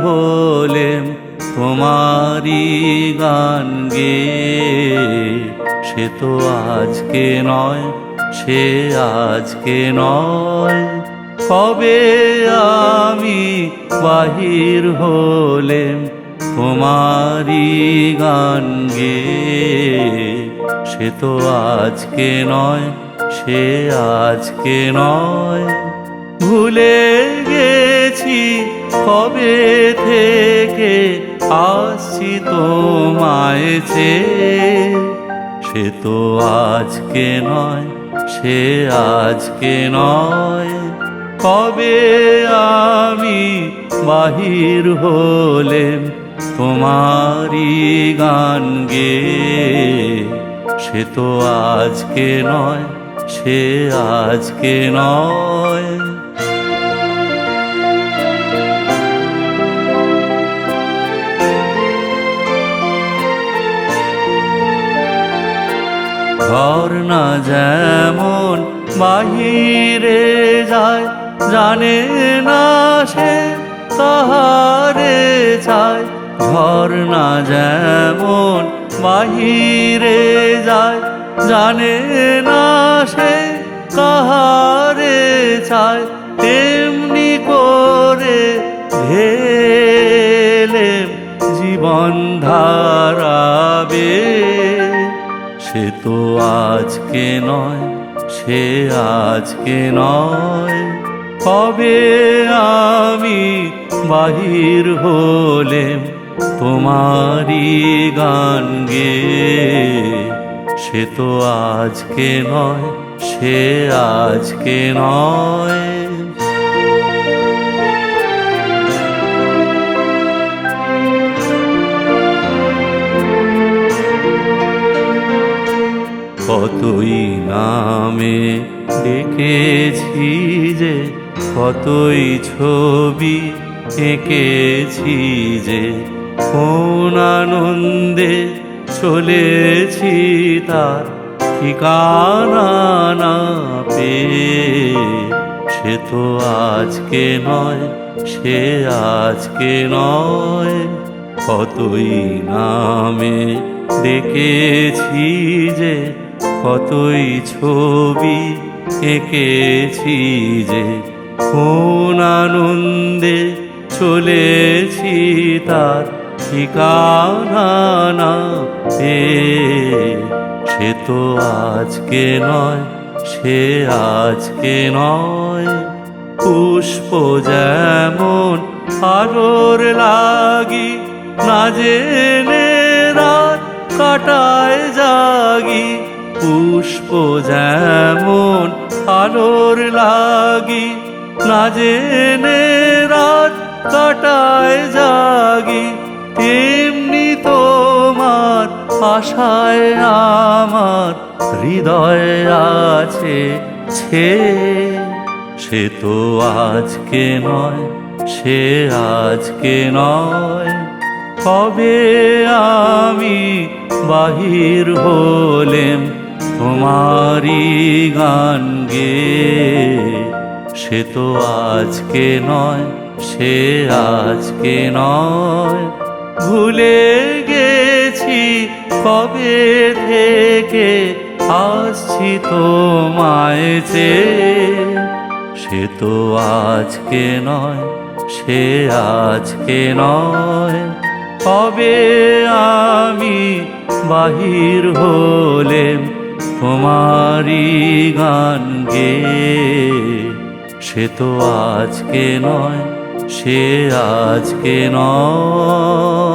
হলেম তোমারি গান গেয়ে। সে তো আজকে নয়, সে আজকে নয়, কবে আমি বাহির হলেম তোমারি গান গেয়ে। সে তো আজকে নয়, সে আজকে নয়, ভুলে গেছি কবে থেকে আসছি তোমায় চেয়ে। সে তো আজকে নয়, সে আজকে নয়, কবে আমি বাহির হলেম তোমারি গান গেয়ে। সে তো আজকে নয়, সে আজকে নয়। ঝর্ণা যেমন বাহিরে যায়, জানে না সে কাহারে চায়। ঝর্ণা যেমন বাহিরে যায়, জানে না সে কাহারে চায়। তেমনি করে ঢেলেম জীবন ধারাবে। সে তো আজকে নয়, সে আজকে নয়, কবে আমি বাহির হলেম তোমারি গান গেয়ে। সে তো আজকে নয়, সে আজকে নয়। কতই নামে ডেকেছি যে, কতই ছবি এঁকেছি যে, কোন আনন্দে চলেছি তার ঠিকানা না পেয়ে। সে তো আজকে নয়, সে আজকে নয়, কতই নামে ডেকেছি যে, কতই ছবি এঁকেছি যে, কোন আনন্দে চলেছি তার ঠিকানা না পেয়ে। সে তো আজকে নয়, সে আজকে নয়, পুষ্প যেমন আলোর লাগি না জেনে রাত কাটায় জাগি। পুষ্প যেমন আলোর লাগি না জেনে রাত কাটায় জাগি, তেমনি তোমার আশায় আমার হৃদয় আছে ছেয়ে। সে তো আজকে নয়, সে আজকে নয়, কবে আমি বাহির হলেম তোমারি গান গেয়ে। সে তো আজকে নয়, সে আজকে নয়, ভুলে গেছি কবে থেকে আসছি তোমায় চেয়ে। সে তো আজকে নয়, সে আজকে নয়, কবে আমি বাহির হলেম তোমারি গান গেয়ে। সে তো আজকে নয়, সে আজকে নয়।